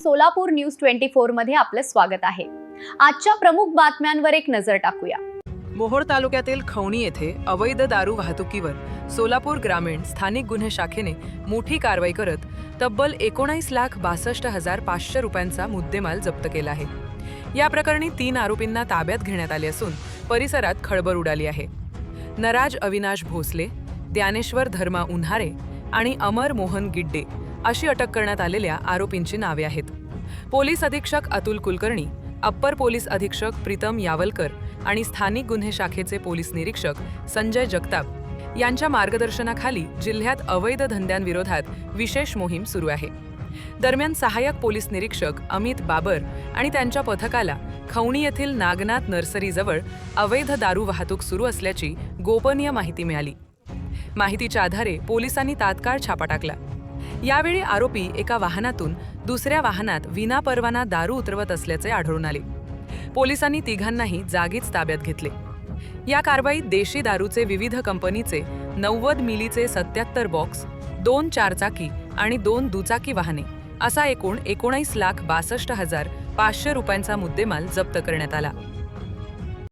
Solapur news 24 मध्ये आपलं स्वागत आहे। आजच्या प्रमुख बातम्यांवर एक नजर टाकूया। मोहोळ तालुक्यातील खवणी येथे अवैध दारू वाहतुकीवर सोलापूर ग्रामीण स्थानिक गुन्हे शाखेने मोठी कारवाई करत तब्बल 19,62,500 रुपयांचा मुद्देमाल जप्त केला आहे। या प्रकरणी 3 आरोपींना ताब्यात घेण्यात आले असून परिसरात खळबळ उडाली आहे। नराज अविनाश भोसले, ज्ञानेश्वर धर्मा उन्हारे आणि अमर मोहन गिड्डे अशी अटक करण्यात आलेल्या आरोपींची नावे आहेत। पोलीस अधीक्षक अतुल कुलकर्णी, अप्पर पोलीस अधीक्षक प्रीतम यावलकर आणि स्थानिक गुन्हे शाखेचे पोलीस निरीक्षक संजय जगताप यांच्या मार्गदर्शनाखाली जिल्ह्यात अवैध धंद्यांविरोधात विशेष मोहीम सुरू आहे। दरम्यान सहाय्यक पोलीस निरीक्षक अमित बाबर आणि त्यांच्या पथकाला खवणी येथील नागनाथ नर्सरीजवळ अवैध दारू वाहतूक सुरू असल्याची गोपनीय माहिती मिळाली। माहितीच्या आधारे पोलिसांनी तात्काळ छापा टाकला। यावेळी आरोपी एका वाहनातून दुसऱ्या वाहनात विनापरवाना दारू उतरवत असल्याचे आढळून आले। पोलिसांनी तिघांनाही जागीच ताब्यात घेतले। या कारवाईत देशी दारूचे विविध कंपनीचे 90 मिलीचे 77 बॉक्स, 2 चारचाकी आणि 2 दुचाकी वाहने असा एकूण 19,62,500 रुपयांचा मुद्देमाल जप्त करण्यात आला।